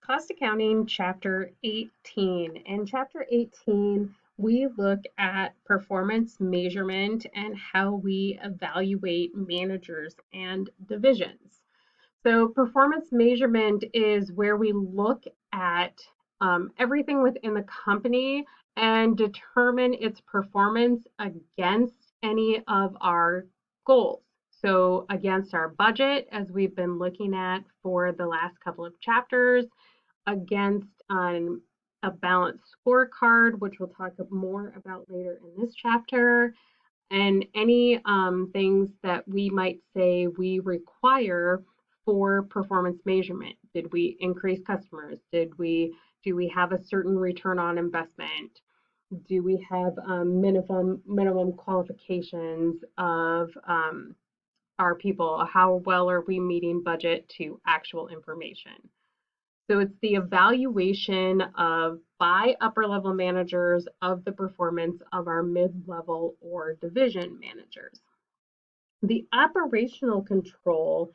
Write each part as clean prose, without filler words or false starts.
Cost Accounting, Chapter 18. In Chapter 18, we look at performance measurement and how we evaluate managers and divisions. So, performance measurement is where we look at everything within the company and determine its performance against any of our goals. So, against our budget, as we've been looking at for the last couple of chapters, against a balanced scorecard, which we'll talk more about later in this chapter, and any things that we might say we require for performance measurement. Did we increase customers? Do we have a certain return on investment? Do we have minimum qualifications of our people? How well are we meeting budget to actual information? So it's the evaluation of by upper level managers of the performance of our mid-level or division managers. The operational control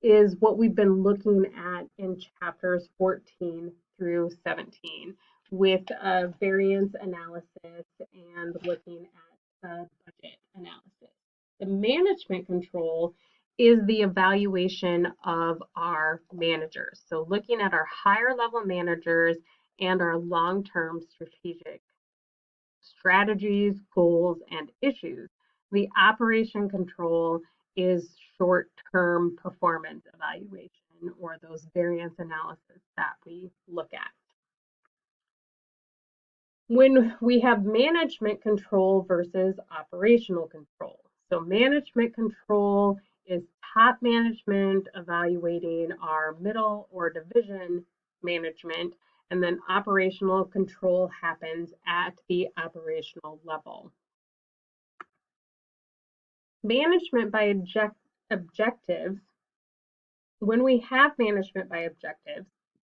is what we've been looking at in chapters 14 through 17 with variance analysis and looking at budget analysis. The management control is the evaluation of our managers. So looking at our higher level managers and our long-term strategic strategies, goals, and issues. The operation control is short-term performance evaluation or those variance analysis that we look at. When we have management control versus operational control. So management control is top management evaluating our middle or division management, and then operational control happens at the operational level. Management by objectives, when we have management by objectives,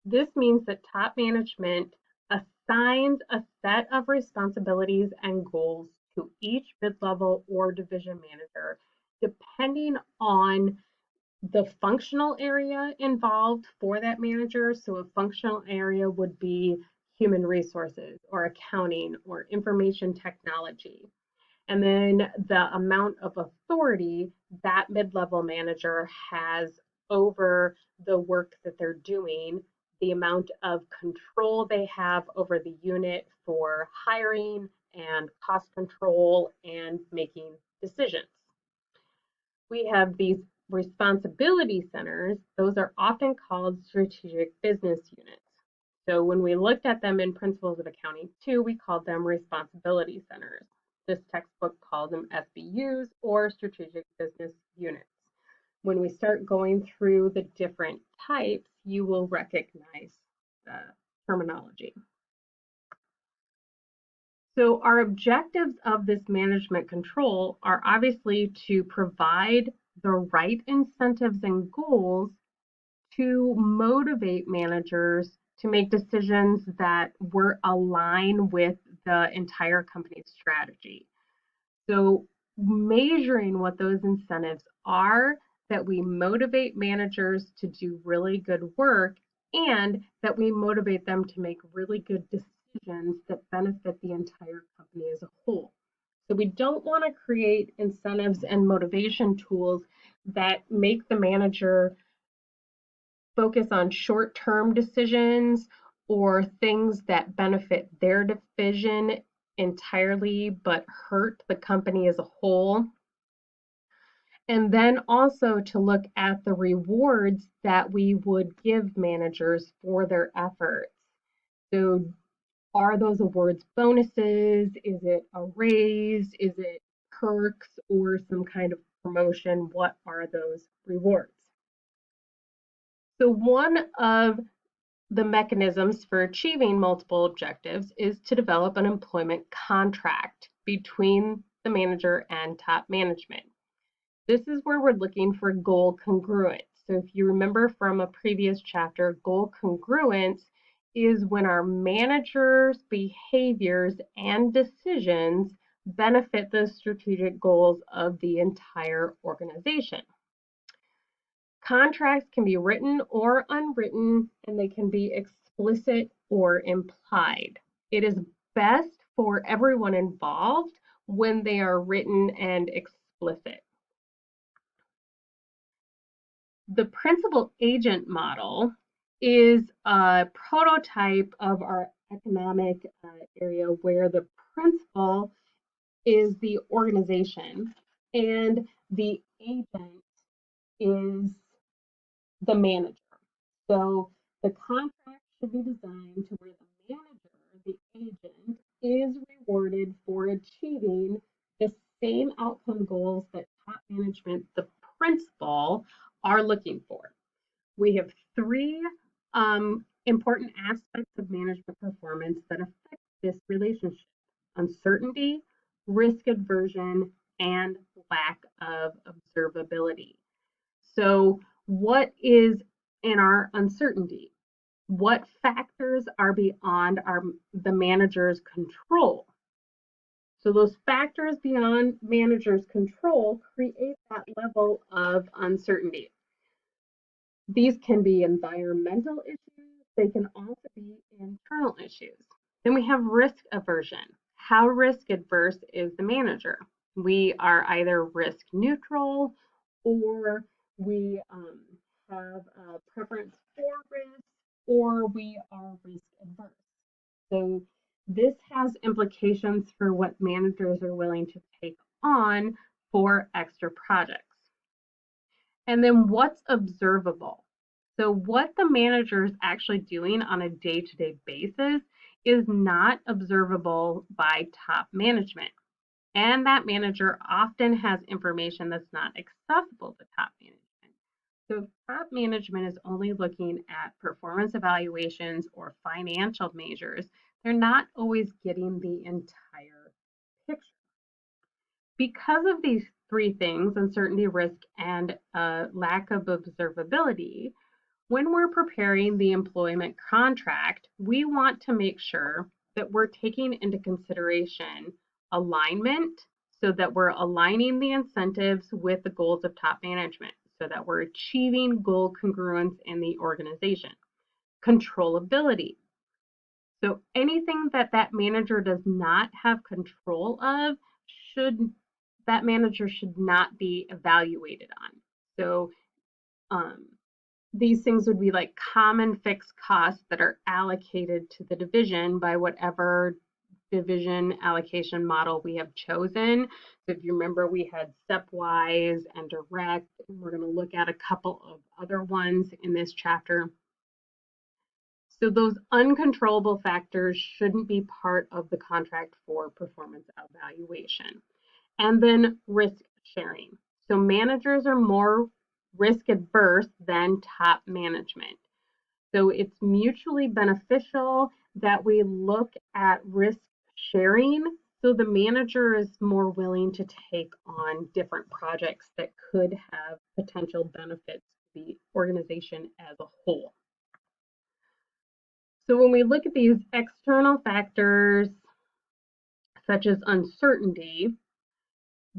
this means that top management assigns a set of responsibilities and goals to each mid-level or division manager, depending on the functional area involved for that manager. So a functional area would be human resources or accounting or information technology. And then the amount of authority that mid-level manager has over the work that they're doing, the amount of control they have over the unit for hiring and cost control and making decisions. We have these responsibility centers. Those are often called strategic business units. So when we looked at them in Principles of Accounting 2, we called them responsibility centers. This textbook calls them SBUs or strategic business units. When we start going through the different types, you will recognize the terminology. So our objectives of this management control are obviously to provide the right incentives and goals to motivate managers to make decisions that were aligned with the entire company's strategy. So measuring what those incentives are, that we motivate managers to do really good work, and that we motivate them to make really good decisions that benefit the entire company as a whole. So we don't want to create incentives and motivation tools that make the manager focus on short-term decisions or things that benefit their division entirely but hurt the company as a whole. And then also to look at the rewards that we would give managers for their efforts. So are those awards bonuses? Is it a raise? Is it perks or some kind of promotion? What are those rewards? So one of the mechanisms for achieving multiple objectives is to develop an employment contract between the manager and top management. This is where we're looking for goal congruence. So if you remember from a previous chapter, goal congruence is when our managers' behaviors and decisions benefit the strategic goals of the entire organization. Contracts can be written or unwritten, and they can be explicit or implied. It is best for everyone involved when they are written and explicit. The principal agent model is a prototype of our economic area where the principal is the organization and the agent is the manager. So the contract should be designed to where the manager, the agent, is rewarded for achieving the same outcome goals that top management, the principal, are looking for. We have three important aspects of management performance that affect this relationship: uncertainty, risk aversion, and lack of observability. So, what is in our uncertainty? What factors are beyond the manager's control? So those factors beyond manager's control create that level of uncertainty. These can be environmental issues, they can also be internal issues. Then we have risk aversion. How risk adverse is the manager? We are either risk neutral or we have a preference for risk or we are risk adverse. So this has implications for what managers are willing to take on for extra projects. And then what's observable? So what the manager is actually doing on a day-to-day basis is not observable by top management. And that manager often has information that's not accessible to top management. So if top management is only looking at performance evaluations or financial measures, they're not always getting the entire picture. Because of these three things, uncertainty, risk, and lack of observability, when we're preparing the employment contract, we want to make sure that we're taking into consideration alignment so that we're aligning the incentives with the goals of top management so that we're achieving goal congruence in the organization. Controllability. So anything that that manager does not have control of that manager should not be evaluated on. So these things would be like common fixed costs that are allocated to the division by whatever division allocation model we have chosen. So if you remember, we had stepwise and direct, and we're going to look at a couple of other ones in this chapter. So those uncontrollable factors shouldn't be part of the contract for performance evaluation. And then risk sharing. So managers are more risk adverse than top management. So it's mutually beneficial that we look at risk sharing so the manager is more willing to take on different projects that could have potential benefits to the organization as a whole. So when we look at these external factors, such as uncertainty,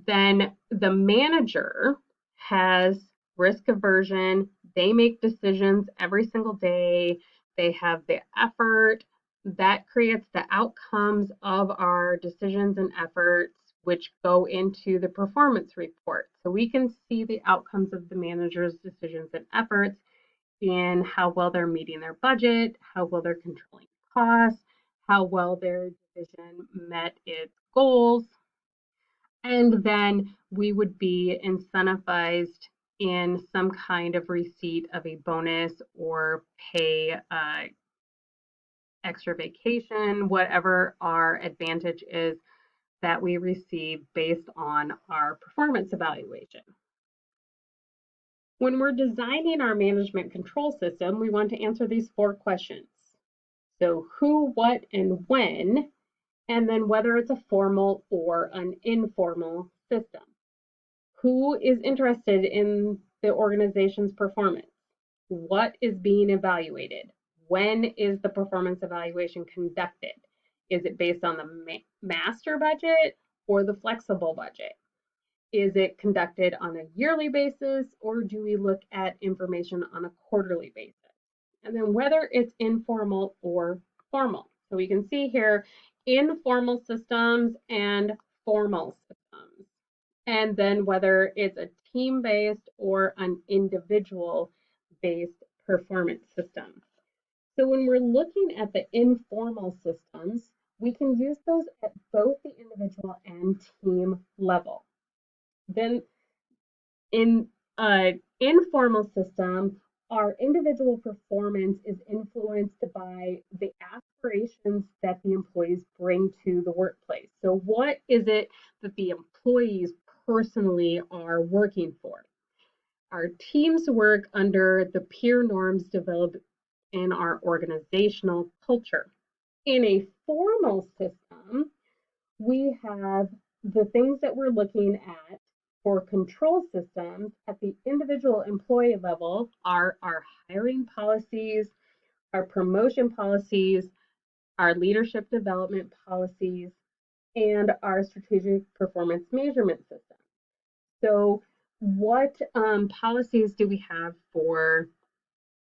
then the manager has risk aversion. They make decisions every single day. They have the effort that creates the outcomes of our decisions and efforts, which go into the performance report. So we can see the outcomes of the manager's decisions and efforts in how well they're meeting their budget, how well they're controlling costs, how well their division met its goals. And then we would be incentivized in some kind of receipt of a bonus or pay extra vacation, whatever our advantage is that we receive based on our performance evaluation. When we're designing our management control system, we want to answer these 4 questions. So who, what, and when, and then whether it's a formal or an informal system. Who is interested in the organization's performance? What is being evaluated? When is the performance evaluation conducted? Is it based on the master budget or the flexible budget? Is it conducted on a yearly basis, or do we look at information on a quarterly basis? And then whether it's informal or formal. So we can see here informal systems and formal systems. And then whether it's a team-based or an individual-based performance system. So when we're looking at the informal systems, we can use those at both the individual and team level. Then in an informal system, our individual performance is influenced by the aspirations that the employees bring to the workplace. So what is it that the employees personally are working for? Our teams work under the peer norms developed in our organizational culture. In a formal system, we have the things that we're looking at for control systems at the individual employee level are our hiring policies, our promotion policies, our leadership development policies, and our strategic performance measurement system. So what policies do we have for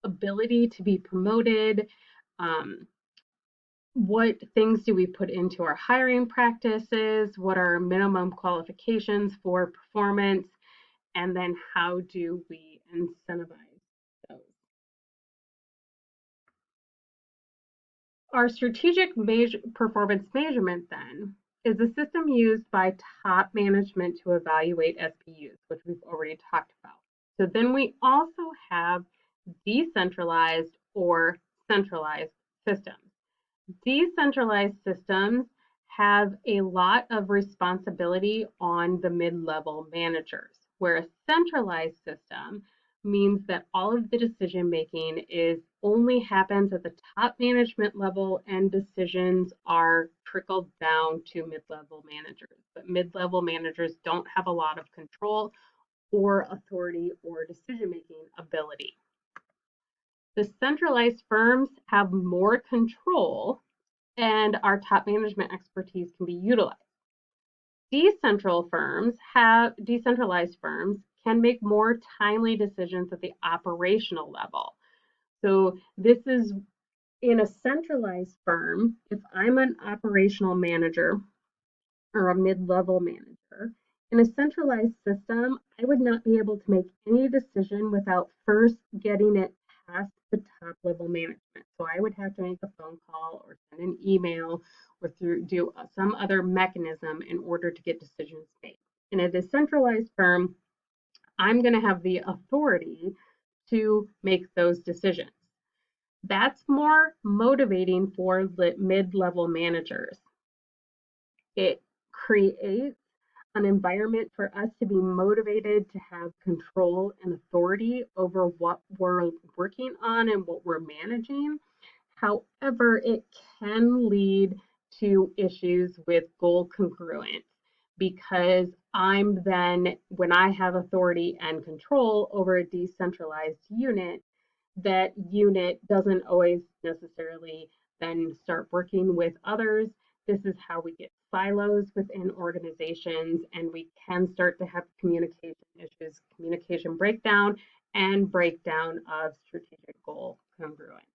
ability to be promoted? What things do we put into our hiring practices? What are minimum qualifications for performance? And then how do we incentivize those? Our strategic performance measurement then is a system used by top management to evaluate SPUs, which we've already talked about. So then we also have decentralized or centralized systems. Decentralized systems have a lot of responsibility on the mid-level managers, where a centralized system means that all of the decision making is only happens at the top management level and decisions are trickled down to mid-level managers. But mid-level managers don't have a lot of control or authority or decision making ability. The centralized firms have more control and our top management expertise can be utilized. Decentralized firms can make more timely decisions at the operational level. So this is in a centralized firm, if I'm an operational manager or a mid-level manager, in a centralized system, I would not be able to make any decision without first getting it past the top level management. So I would have to make a phone call or send an email or do some other mechanism in order to get decisions made. In a decentralized firm, I'm going to have the authority to make those decisions. That's more motivating for mid-level managers. It creates an environment for us to be motivated to have control and authority over what we're working on and what we're managing. However, it can lead to issues with goal congruence because I'm then, when I have authority and control over a decentralized unit, that unit doesn't always necessarily then start working with others. This is how we get silos within organizations, and we can start to have communication issues, communication breakdown, and breakdown of strategic goal congruence.